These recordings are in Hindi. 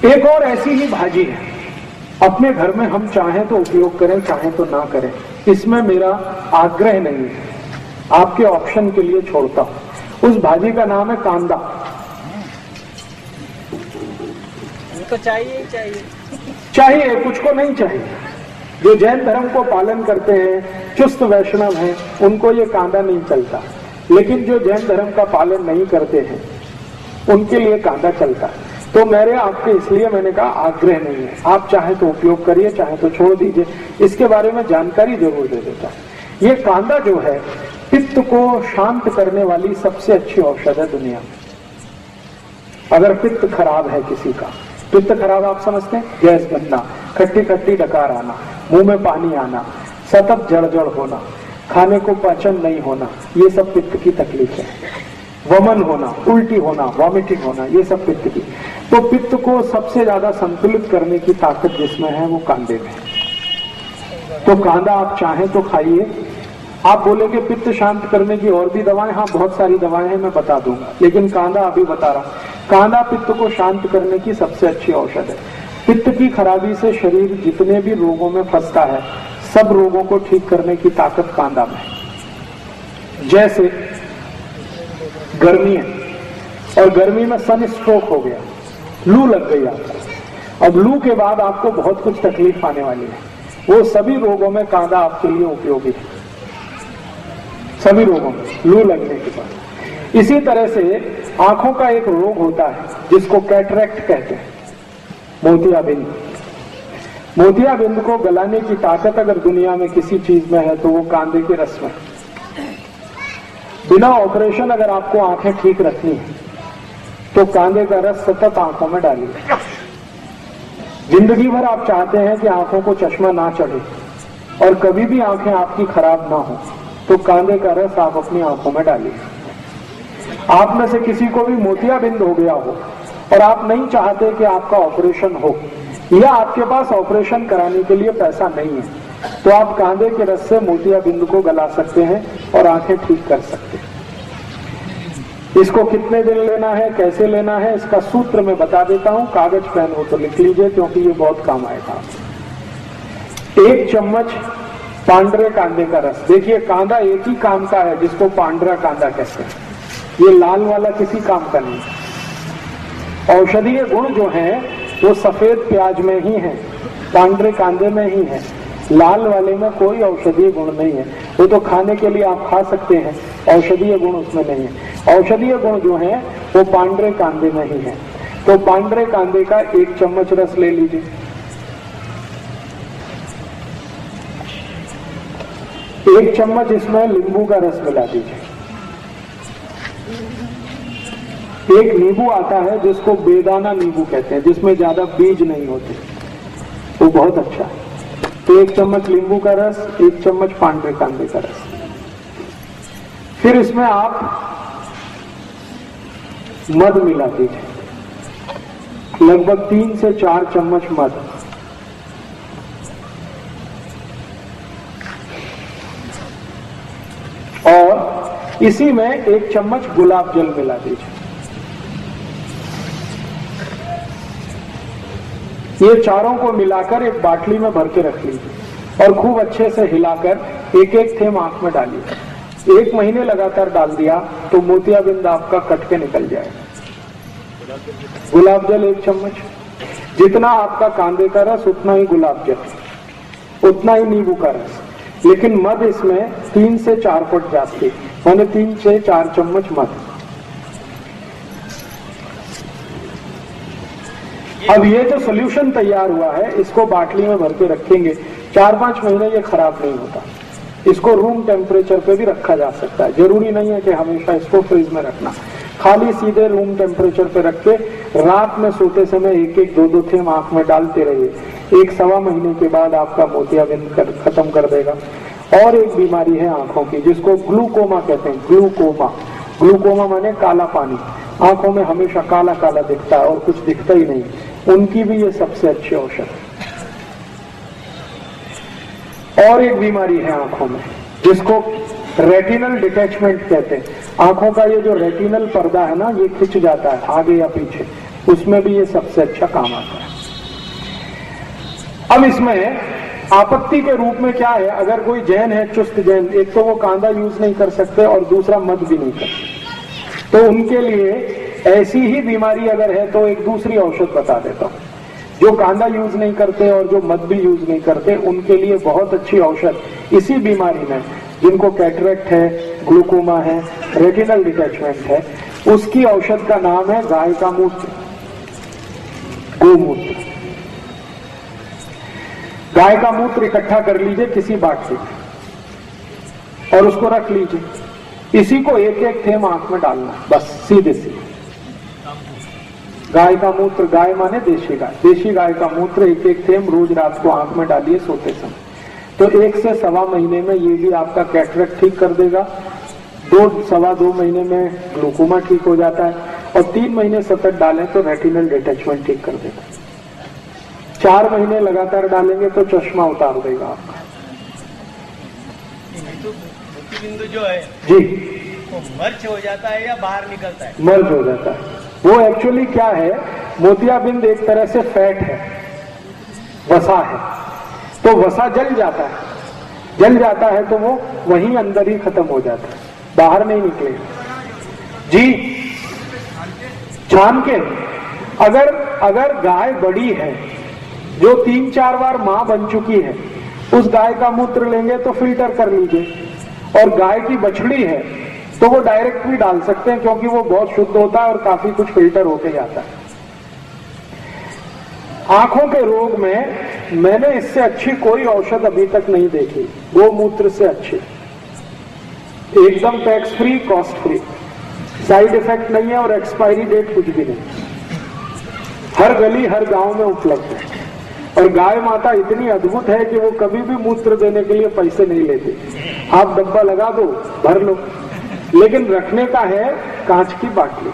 एक और ऐसी ही भाजी है, अपने घर में हम चाहें तो उपयोग करें, चाहें तो ना करें, इसमें मेरा आग्रह नहीं है, आपके ऑप्शन के लिए छोड़ता हूं। उस भाजी का नाम है कांदा। तो चाहिए ही चाहिए, चाहिए, कुछ को नहीं चाहिए। जो जैन धर्म को पालन करते हैं, चुस्त वैष्णव हैं, उनको ये कांदा नहीं चलता, लेकिन जो जैन धर्म का पालन नहीं करते हैं उनके लिए कांदा चलता है। तो मेरे आपके इसलिए मैंने कहा आग्रह नहीं है, आप चाहे तो उपयोग करिए, चाहे तो छोड़ दीजिए। इसके बारे में जानकारी जरूर दे देता है। ये कांदा जो है पित्त को शांत करने वाली सबसे अच्छी औषध है दुनिया में। अगर पित्त खराब है किसी का, पित्त खराब आप समझते हैं, गैस बनना, खट्टी खट्टी डकार आना, मुंह में पानी आना, सतत जड़ होना, खाने को पाचन नहीं होना, ये सब पित्त की तकलीफ है। वमन होना, उल्टी होना, वॉमिटिंग होना, ये सब पित्त की। तो पित्त को सबसे ज्यादा संतुलित करने की ताकत जिसमें है वो कांदे में। तो कांदा आप चाहें तो खाइए। आप बोलेंगे पित्त शांत करने की और भी दवाएं, हाँ बहुत सारी दवाएं हैं, मैं बता दूंगा, लेकिन कांदा अभी बता रहा हूं। कांदा पित्त को शांत करने की सबसे अच्छी औषध है। पित्त की खराबी से शरीर जितने भी रोगों में फंसता है, सब रोगों को ठीक करने की ताकत कांदा में है। जैसे गर्मी है और गर्मी में सन स्ट्रोक हो गया, लू लग गई आपको, अब लू के बाद आपको बहुत कुछ तकलीफ आने वाली है, वो सभी रोगों में कांदा आपके लिए उपयोगी है, सभी रोगों में लू लगने के बाद। इसी तरह से आंखों का एक रोग होता है जिसको कैटरेक्ट कहते हैं, मोतियाबिंद। मोतियाबिंद को गलाने की ताकत अगर दुनिया में किसी चीज में है तो वो कांदे के रस में। बिना ऑपरेशन अगर आपको आंखें ठीक रखनी है तो कांदे का रस सतत आंखों में डालिए। जिंदगी भर आप चाहते हैं कि आंखों को चश्मा ना चढ़े और कभी भी आंखें आपकी खराब ना हो, तो कांदे का रस आप अपनी आंखों में डालिए। आप में से किसी को भी मोतियाबिंद हो गया हो और आप नहीं चाहते कि आपका ऑपरेशन हो, या आपके पास ऑपरेशन कराने के लिए पैसा नहीं है, तो आप कांदे के रस से मोतियाबिंद को गला सकते हैं और आंखें ठीक कर सकते हैं। इसको कितने दिन लेना है, कैसे लेना है, इसका सूत्र मैं बता देता हूं, कागज पेन हो तो लिख लीजिए क्योंकि ये बहुत काम आएगा। 1 चम्मच पांडरे कांदे का रस। देखिए कांदा एक ही काम का है जिसको पांडरा कांदा कहते हैं, ये लाल वाला किसी काम का नहीं। औषधीय गुण जो है वो सफेद प्याज में ही है, पांडरे कांदे में ही है, लाल वाले में कोई औषधीय गुण नहीं है। वो तो खाने के लिए आप खा सकते हैं, औषधीय गुण उसमें नहीं है। औषधीय गुण जो है वो पांडरे कांदे में ही है। तो पांडरे कांदे का 1 चम्मच रस ले लीजिए। 1 चम्मच इसमें नींबू का रस मिला दीजिए। एक नींबू आता है जिसको बेदाना नींबू कहते हैं, जिसमें ज्यादा बीज नहीं होते, वो बहुत अच्छा है। तो 1 चम्मच नींबू का रस, 1 चम्मच पांडरे कांदे का रस। फिर इसमें आप मध मिला दीजिए, लगभग 3 से 4 चम्मच मध। और इसी में 1 चम्मच गुलाब जल मिला दीजिए। ये चारों को मिलाकर एक बाटली में भर के रख लीजिए और खूब अच्छे से हिलाकर एक थेम आंख में डालिए। 1 महीने लगातार डाल दिया तो मोतियाबिंद आपका कट के निकल जाएगा। गुलाब जल 1 चम्मच, जितना आपका कांदे का रस उतना ही गुलाब जल, उतना ही नींबू का रस, लेकिन मध इसमें 3 से 4 फुट जाती, मैंने 3 से 4 चम्मच मध। अब ये जो सोल्यूशन तैयार हुआ है इसको बाटली में भर के रखेंगे, 4-5 महीने ये खराब नहीं होता। इसको रूम टेम्परेचर पे भी रखा जा सकता है, जरूरी नहीं है कि हमेशा इसको फ्रिज में रखना। खाली सीधे रूम टेम्परेचर पे रख के रात में सोते समय 1-1, 2-2 थेम आंख में डालते रहिए। 1-1.25 महीने के बाद आपका मोतियाबिंद खत्म कर देगा। और एक बीमारी है आंखों की जिसको ग्लूकोमा कहते हैं। ग्लूकोमा, ग्लूकोमा माने काला पानी, आंखों में हमेशा काला काला दिखता है और कुछ दिखता ही नहीं, उनकी भी ये सबसे अच्छी औषध है। और एक बीमारी है आंखों में जिसको रेटिनल डिटैचमेंट कहते हैं। आंखों का ये जो रेटिनल पर्दा है ना, ये खिंच जाता है आगे या पीछे, उसमें भी ये सबसे अच्छा काम आता है। अब इसमें आपत्ति के रूप में क्या है, अगर कोई जैन है, चुस्त जैन, एक तो वो कांदा यूज नहीं कर सकते और दूसरा मद भी नहीं कर सकते, तो उनके लिए ऐसी ही बीमारी अगर है तो एक दूसरी औषध बता देता हूं। जो कांदा यूज नहीं करते और जो मद भी यूज नहीं करते, उनके लिए बहुत अच्छी औषध इसी बीमारी में, जिनको कैटरेक्ट है, ग्लूकोमा है, रेटिनल डिटैचमेंट है, उसकी औषध का नाम है गाय का मूत्र, गोमूत्र। गाय का मूत्र इकट्ठा कर लीजिए किसी बाटली में और उसको रख लीजिए। इसी को एक एक थेम आंख में डालना, बस सीधे सीधे। गाय का मूत्र, गाय माने देशी गाय, देशी गाय का मूत्र एक एक थेम रोज रात को आंख में डालिए सोते समय। तो 1 से सवा महीने में ये भी आपका कैटरेक्ट ठीक कर देगा, 2 सवा 2 महीने में ग्लूकोमा ठीक हो जाता है, और 3 महीने सतत डालें तो रेटिनल डिटैचमेंट ठीक कर देगा। 4 महीने लगातार डालेंगे तो चश्मा उतार देगा आपका। तो मोतीबिंदु जो है जी, वो मर्च हो जाता है या बाहर निकलता है? मर्ज हो जाता है। वो एक्चुअली क्या है, मोतियाबिंद एक तरह से फैट है, वसा है, तो वसा जल जाता है, जल जाता है तो वो वहीं अंदर ही खत्म हो जाता है, बाहर नहीं निकलेगा। जी, छान के अगर गाय बड़ी है जो 3-4 बार मां बन चुकी है, उस गाय का मूत्र लेंगे तो फिल्टर कर लीजिए, और गाय की बछड़ी है तो वो डायरेक्ट भी डाल सकते हैं, क्योंकि वो बहुत शुद्ध होता है और काफी कुछ फिल्टर होके जाता है। आंखों के रोग में मैंने इससे अच्छी कोई औषध अभी तक नहीं देखी, गोमूत्र से अच्छी, एकदम tax free, cost free, side effect नहीं है और एक्सपायरी डेट कुछ भी नहीं, हर गली हर गांव में उपलब्ध है। और गाय माता इतनी अद्भुत है कि वो कभी भी मूत्र देने के लिए पैसे नहीं लेते, आप डब्बा लगा दो, भर लो, लेकिन रखने का है कांच की बाटली।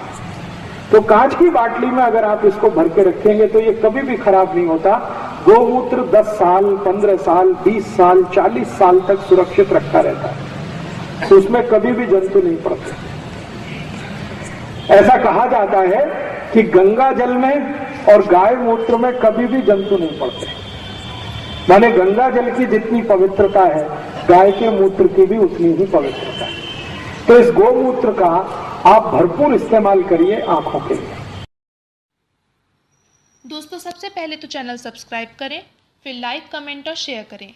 तो कांच की बाटली में अगर आप इसको भर के रखेंगे तो ये कभी भी खराब नहीं होता। गोमूत्र 10 साल, 15 साल, 20 साल, 40 साल तक सुरक्षित रखा रहता है, तो उसमें कभी भी जंतु नहीं पड़ते। ऐसा कहा जाता है कि गंगा जल में और गाय मूत्र में कभी भी जंतु नहीं पड़ते, माने गंगा जल की जितनी पवित्रता है, गाय के मूत्र की भी उतनी ही पवित्रता है। तो इस गोमूत्र का आप भरपूर इस्तेमाल करिए आंखों के लिए। दोस्तों, सबसे पहले तो चैनल सब्सक्राइब करें, फिर लाइक, कमेंट और शेयर करें